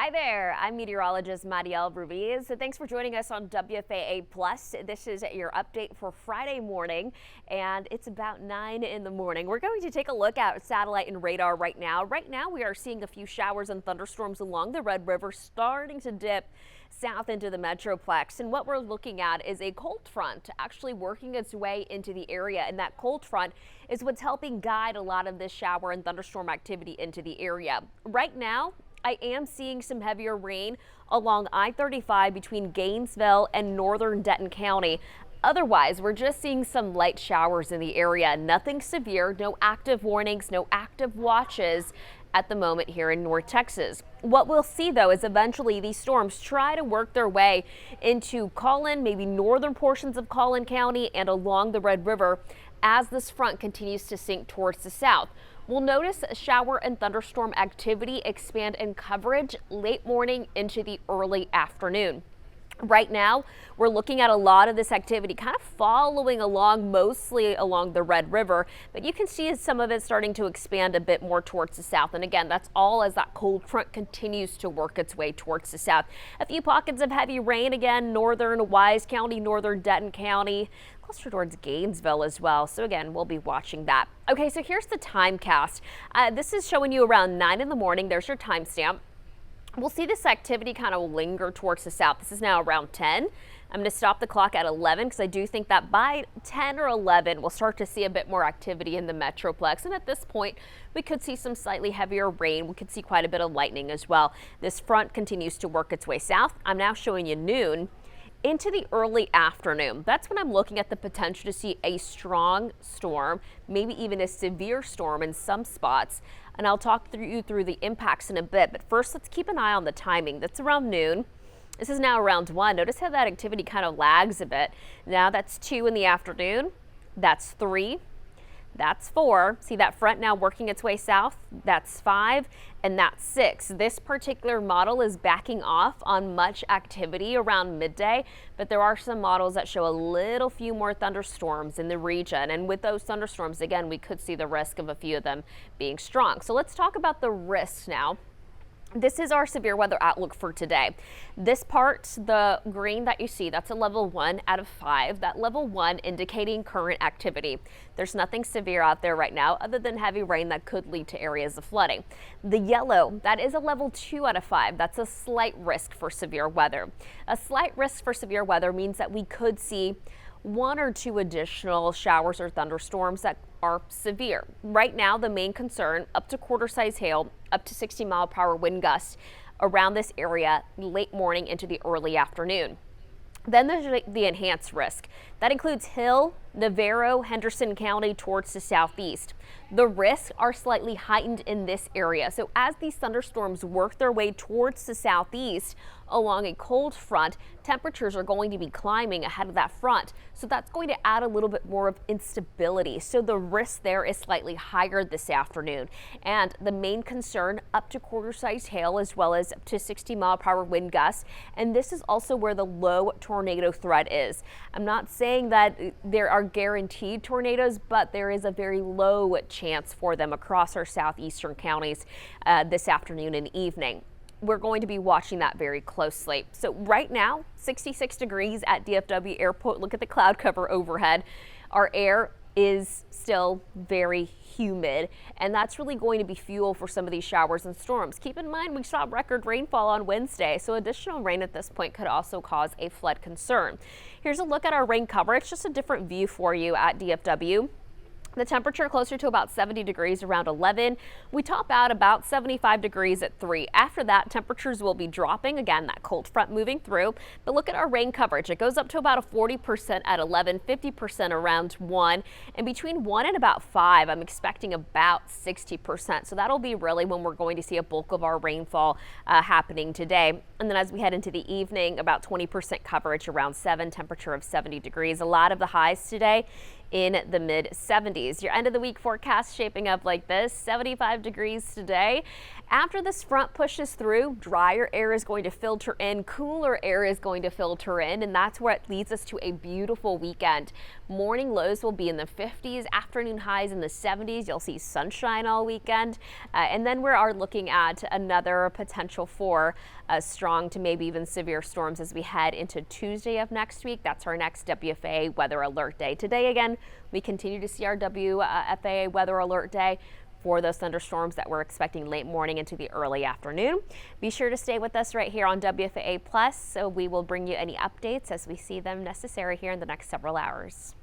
Hi there, I'm meteorologist Mariel Ruiz. So thanks for joining us on WFAA Plus. This is your update for Friday morning, and it's about 9 in the morning. We're going to take a look at satellite and radar right now. Right now, we are seeing a few showers and thunderstorms along the Red River starting to dip south into the Metroplex. And what we're looking at is a cold front actually working its way into the area. And that cold front is what's helping guide a lot of this shower and thunderstorm activity into the area. Right now, I am seeing some heavier rain along I-35 between Gainesville and northern Denton County. Otherwise, we're just seeing some light showers in the area. Nothing severe, no active warnings, no active watches at the moment here in North Texas. What we'll see, though, is eventually these storms try to work their way into Collin, maybe northern portions of Collin County and along the Red River as this front continues to sink towards the south. We'll notice shower and thunderstorm activity expand in coverage late morning into the early afternoon. Right now, we're looking at a lot of this activity kind of following along, mostly along the Red River, but you can see some of it starting to expand a bit more towards the south. And again, that's all as that cold front continues to work its way towards the south. A few pockets of heavy rain again, northern Wise County, northern Denton County, closer towards Gainesville as well. So again, we'll be watching that. Okay, so here's the time cast. This is showing you around 9 in the morning. There's your timestamp. We'll see this activity kind of linger towards the south. This is now around 10. I'm going to stop the clock at 11 because I do think that by 10 or 11, we'll start to see a bit more activity in the Metroplex. And at this point, we could see some slightly heavier rain. We could see quite a bit of lightning as well. This front continues to work its way south. I'm now showing you noon into the early afternoon. That's when I'm looking at the potential to see a strong storm, maybe even a severe storm in some spots. And I'll talk you through the impacts in a bit. But first, let's keep an eye on the timing. That's around noon. This is now around 1. Notice how that activity kind of lags a bit. Now that's 2 in the afternoon. That's 3. That's 4. See that front now working its way south? That's 5, and that's 6. This particular model is backing off on much activity around midday, but there are some models that show a little few more thunderstorms in the region. And with those thunderstorms, again, we could see the risk of a few of them being strong. So let's talk about the risks now. This is our severe weather outlook for today. This part, the green that you see, that's a level 1 out of 5. That level 1 indicating current activity. There's nothing severe out there right now other than heavy rain that could lead to areas of flooding. The yellow, that is a level 2 out of 5. That's a slight risk for severe weather. A slight risk for severe weather means that we could see 1 or 2 additional showers or thunderstorms that are severe. Right now, the main concern, up to quarter-size hail, up to 60-mile-per-hour wind gusts around this area late morning into the early afternoon. Then there's the enhanced risk. That includes Hill, Navarro, Henderson County towards the southeast. The risks are slightly heightened in this area. So as these thunderstorms work their way towards the southeast along a cold front, temperatures are going to be climbing ahead of that front. So that's going to add a little bit more of instability. So the risk there is slightly higher this afternoon. And the main concern, up to quarter-size hail as well as up to 60-mile-per-hour wind gusts. And this is also where the low tornado threat is. I'm not saying that there are guaranteed tornadoes, but there is a very low chance for them across our southeastern counties this afternoon and evening. We're going to be watching that very closely. So right now, 66 degrees at DFW Airport. Look at the cloud cover overhead. Our air is still very humid, and that's really going to be fuel for some of these showers and storms. Keep in mind, we saw record rainfall on Wednesday, so additional rain at this point could also cause a flood concern. Here's a look at our rain cover. It's just a different view for you at DFW. The temperature closer to about 70 degrees around 11. We top out about 75 degrees at 3. After that, temperatures will be dropping. Again, that cold front moving through. But look at our rain coverage. It goes up to about a 40% at 11, 50% around 1. And between 1 and about 5, I'm expecting about 60%. So that'll be really when we're going to see a bulk of our rainfall happening today. And then as we head into the evening, about 20% coverage around 7, temperature of 70 degrees. A lot of the highs today in the mid 70s. Your end of the week forecast shaping up like this: 75 degrees today. After this front pushes through, drier air is going to filter in, cooler air is going to filter in, and that's what leads us to a beautiful weekend. Morning lows will be in the 50s, afternoon highs in the 70s. You'll see sunshine all weekend, and then we are looking at another potential for strong to maybe even severe storms as we head into Tuesday of next week. That's our next WFAA weather alert day. Today again, we continue to see our WFAA weather alert day for those thunderstorms that we're expecting late morning into the early afternoon. Be sure to stay with us right here on WFAA Plus, so we will bring you any updates as we see them necessary here in the next several hours.